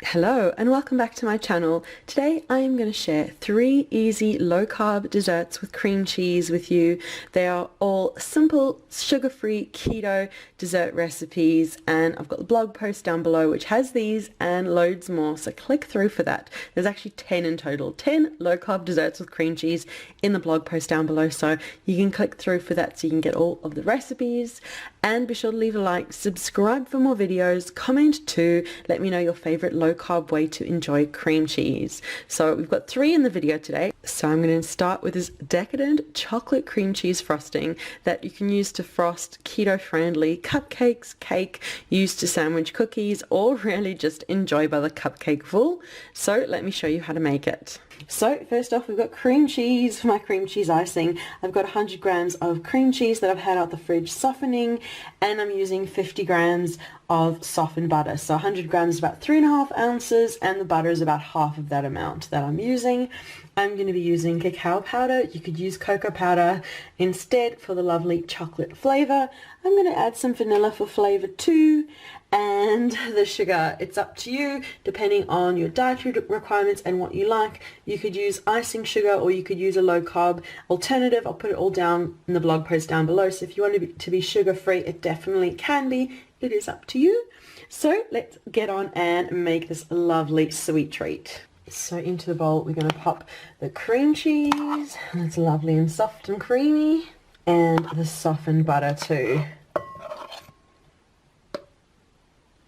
Hello and welcome back to my channel. Today I am going to share 3 easy low-carb desserts with cream cheese with you. They are all simple, sugar-free keto dessert recipes, and I've got the blog post down below which has these and loads more, so click through for that. There's actually 10 in total, 10 low-carb desserts with cream cheese in the blog post down below, so you can click through for that so you can get all of the recipes. And be sure to leave a like, subscribe for more videos, comment too, let me know your favorite low-carb way to enjoy cream cheese. So we've got 3 in the video today. So I'm going to start with this decadent chocolate cream cheese frosting that you can use to frost keto-friendly cupcakes, cake, used to sandwich cookies, or really just enjoy by the cupcake full. So let me show you how to make it. So first off, we've got cream cheese for my cream cheese icing. I've got 100 grams of cream cheese that I've had out the fridge softening, and I'm using 50 grams of softened butter. So 100 grams is about 3.5 ounces, and the butter is about half of that amount that I'm using. I'm going to be using cacao powder. You could use cocoa powder instead for the lovely chocolate flavor. I'm going to add some vanilla for flavor too, and the sugar. It's up to you depending on your dietary requirements and what you like. You could use icing sugar or you could use a low carb alternative. I'll put it all down in the blog post down below, so if you want to be sugar free, it definitely can be. It is up to you. So let's get on and make this lovely sweet treat. So into the bowl we're going to pop the cream cheese, that's lovely and soft and creamy, and the softened butter too.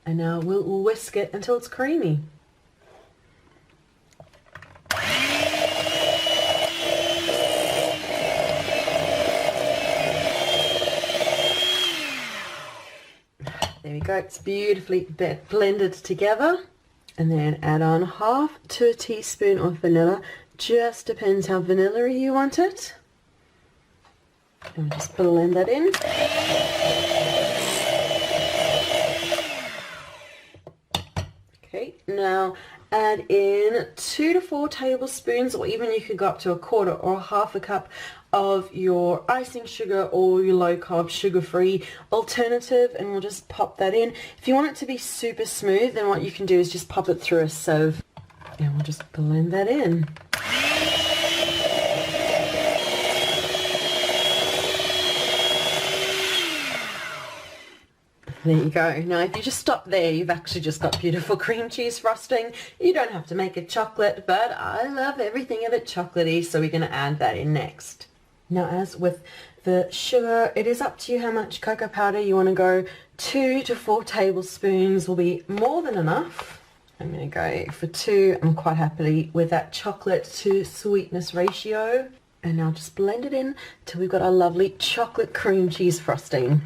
And now we'll whisk it until it's creamy. There we go, it's beautifully blended together. And then add on half to a teaspoon of vanilla. Just depends how vanilla-y you want it. And just blend that in. Okay, now add in 2 to 4 tablespoons, or even you could go up to 1/4 or half a cup of your icing sugar or your low carb sugar-free alternative, and we'll just pop that in. If you want it to be super smooth, then what you can do is just pop it through a sieve, and we'll just blend that in. There you go. Now if you just stop there, you've actually just got beautiful cream cheese frosting. You don't have to make it chocolate, but I love everything a bit chocolatey, so we're going to add that in next. Now as with the sugar, it is up to you how much cocoa powder you want to go. 2 to 4 tablespoons will be more than enough. I'm going to go for 2. I'm quite happy with that chocolate to sweetness ratio. And now just blend it in till we've got our lovely chocolate cream cheese frosting.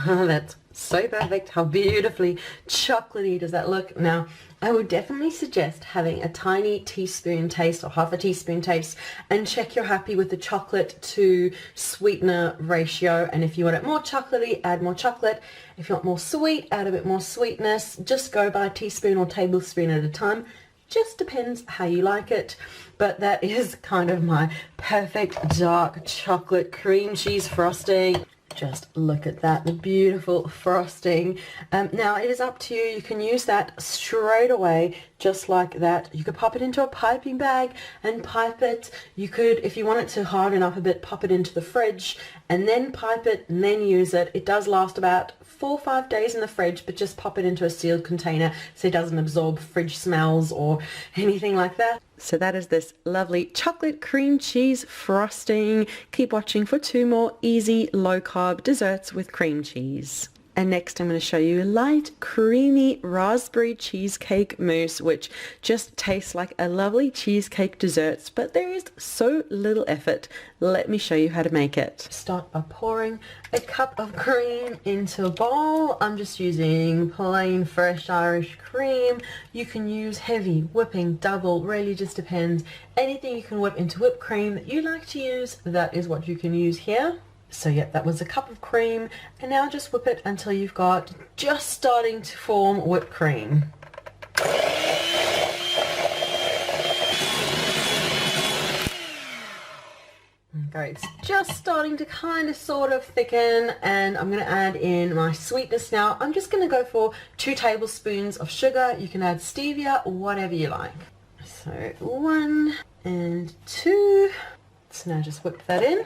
Oh, that's so perfect. How beautifully chocolatey does that look? Now, I would definitely suggest having a tiny teaspoon taste or half a teaspoon taste, and check you're happy with the chocolate to sweetener ratio. And if you want it more chocolatey, add more chocolate. If you want more sweet, add a bit more sweetness. Just go by a teaspoon or tablespoon at a time. Just depends how you like it. But that is kind of my perfect dark chocolate cream cheese frosting. Just look at that, the beautiful frosting. Now it is up to you. You can use that straight away, just like that. You could pop it into a piping bag and pipe it. You could, if you want it to harden up a bit, pop it into the fridge and then pipe it and then use it. It does last about 4 or 5 days in the fridge, but just pop it into a sealed container so it doesn't absorb fridge smells or anything like that. So that is this lovely chocolate cream cheese frosting. Keep watching for 2 more easy low-carb desserts with cream cheese. And next I'm going to show you light, creamy raspberry cheesecake mousse, which just tastes like a lovely cheesecake dessert, but there is so little effort. Let me show you how to make it. Start by pouring a cup of cream into a bowl. I'm just using plain fresh Irish cream. You can use heavy, whipping, double, really just depends. Anything you can whip into whipped cream that you like to use, that is what you can use here. So yeah, that was a cup of cream, and now just whip it until you've got just starting to form whipped cream. go, it's just starting to kind of sort of thicken, and I'm going to add in my sweetness now. I'm just going to go for 2 tablespoons of sugar. You can add stevia, whatever you like. So 1 and 2. So now just whip that in.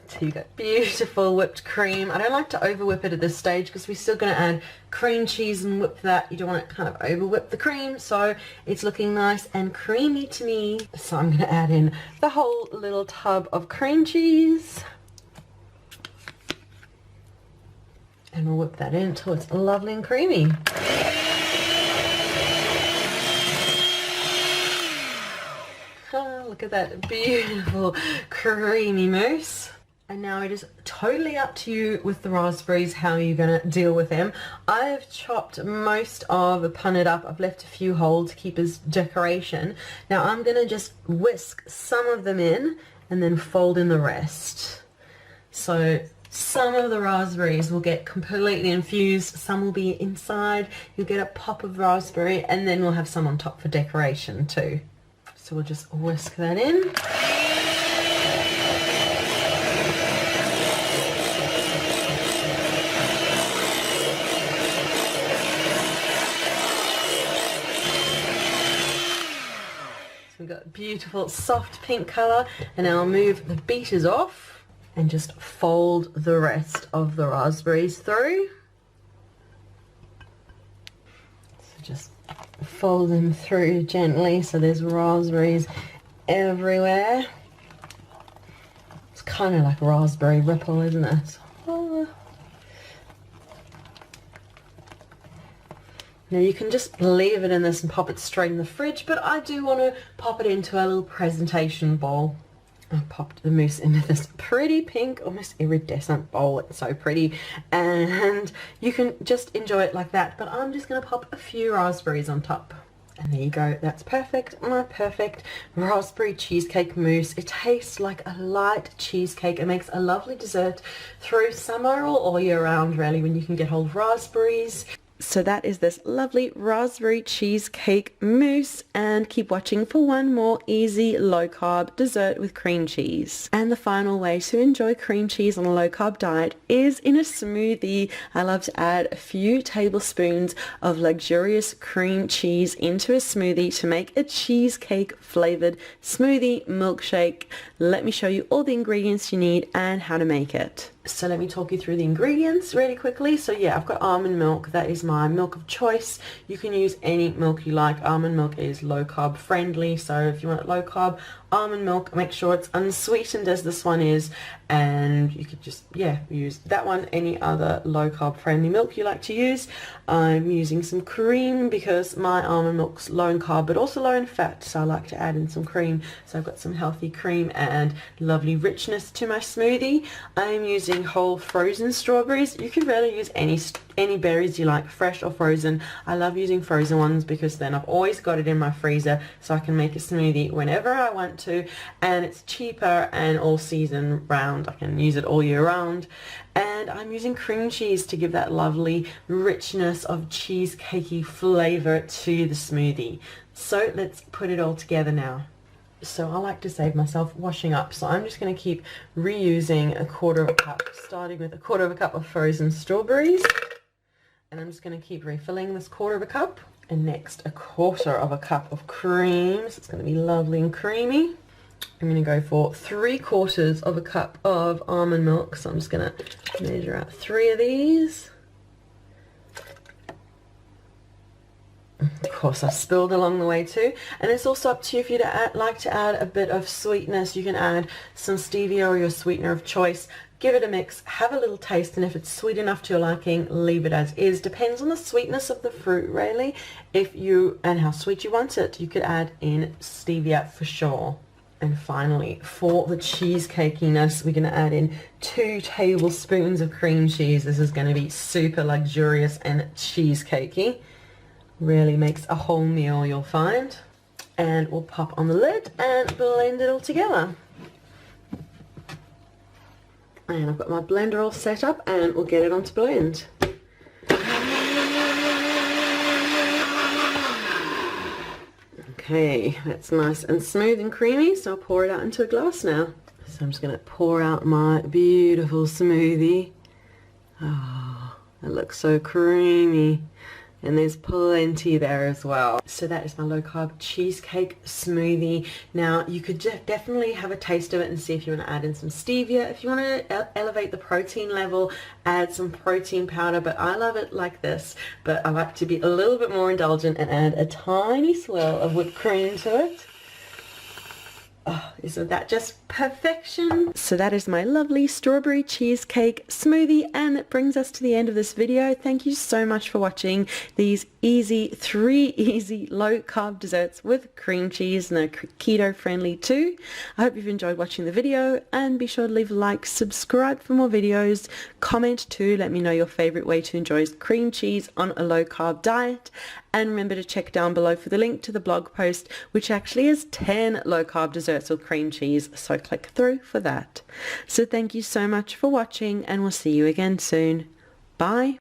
So you've got beautiful whipped cream. I don't like to over whip it at this stage because we're still going to add cream cheese and whip that. You don't want to kind of over whip the cream, so it's looking nice and creamy to me. So I'm going to add in the whole little tub of cream cheese. And we'll whip that in until it's lovely and creamy. Oh, look at that beautiful creamy mousse. And now it is totally up to you with the raspberries, how you're going to deal with them. I've chopped most of, punted it up. I've left a few whole to keep as decoration. Now I'm going to just whisk some of them in and then fold in the rest. So some of the raspberries will get completely infused, some will be inside. You'll get a pop of raspberry, and then we'll have some on top for decoration too. So we'll just whisk that in. We've got a beautiful soft pink colour, and now I'll move the beaters off and just fold the rest of the raspberries through. So just fold them through gently so there's raspberries everywhere. It's kind of like raspberry ripple, isn't it? Oh. Now you can just leave it in this and pop it straight in the fridge, but I do want to pop it into a little presentation bowl. I popped the mousse into this pretty pink, almost iridescent bowl. It's so pretty, and you can just enjoy it like that, but I'm just going to pop a few raspberries on top. And there you go, that's perfect, my perfect raspberry cheesecake mousse. It tastes like a light cheesecake. It makes a lovely dessert through summer or all year round, really, when you can get hold of raspberries. So that is this lovely raspberry cheesecake mousse, and keep watching for one more easy low-carb dessert with cream cheese. And the final way to enjoy cream cheese on a low-carb diet is in a smoothie. I love to add a few tablespoons of luxurious cream cheese into a smoothie to make a cheesecake flavored smoothie milkshake. Let me show you all the ingredients you need and how to make it. So let me talk you through the ingredients really quickly. So yeah, I've got almond milk. That is my milk of choice. You can use any milk you like. Almond milk is low carb friendly, so if you want it low carb, almond milk, make sure it's unsweetened as this one is, and you could just use that one. Any other low carb friendly milk you like to use. I'm using some cream because my almond milk's low in carb but also low in fat, so I like to add in some cream. So I've got some healthy cream and lovely richness to my smoothie. I'm using whole frozen strawberries. You can really use any berries you like, fresh or frozen. I love using frozen ones because then I've always got it in my freezer, so I can make a smoothie whenever I want to, and it's cheaper and all season round. I can use it all year round. And I'm using cream cheese to give that lovely richness of cheesecakey flavor to the smoothie. So let's put it all together now. So I like to save myself washing up, so I'm just going to keep reusing a quarter of a cup, starting with a quarter of a cup of frozen strawberries, and I'm just going to keep refilling this quarter of a cup. And next, a quarter of a cup of cream, so it's going to be lovely and creamy. I'm going to go for 3/4 of a cup of almond milk, so I'm just going to measure out 3 of these. Of course, I spilled along the way too, and it's also up to you if you'd like to add a bit of sweetness. You can add some stevia or your sweetener of choice. Give it a mix, have a little taste, and if it's sweet enough to your liking, leave it as is. Depends on the sweetness of the fruit, really. And how sweet you want it. You could add in stevia for sure. And finally, for the cheesecakiness, we're going to add in 2 tablespoons of cream cheese. This is going to be super luxurious and cheesecakey. Really makes a whole meal, you'll find. And we'll pop on the lid and blend it all together. And I've got my blender all set up, and we'll get it on to blend. Okay, that's nice and smooth and creamy, so I'll pour it out into a glass now. So I'm just going to pour out my beautiful smoothie. Oh, it looks so creamy. And there's plenty there as well. So that is my low-carb cheesecake smoothie. Now, you could definitely have a taste of it and see if you want to add in some stevia. If you want to elevate the protein level, add some protein powder. But I love it like this. But I like to be a little bit more indulgent and add a tiny swirl of whipped cream to it. Oh, isn't that just perfection? So that is my lovely strawberry cheesecake smoothie, and it brings us to the end of this video. Thank you so much for watching these three easy low-carb desserts with cream cheese, and they're keto friendly too. I hope you've enjoyed watching the video, and be sure to leave a like, subscribe for more videos, comment too, let me know your favorite way to enjoy cream cheese on a low-carb diet, and remember to check down below for the link to the blog post, which actually has 10 low-carb desserts with cream cheese, so click through for that. So thank you so much for watching, and we'll see you again soon. Bye.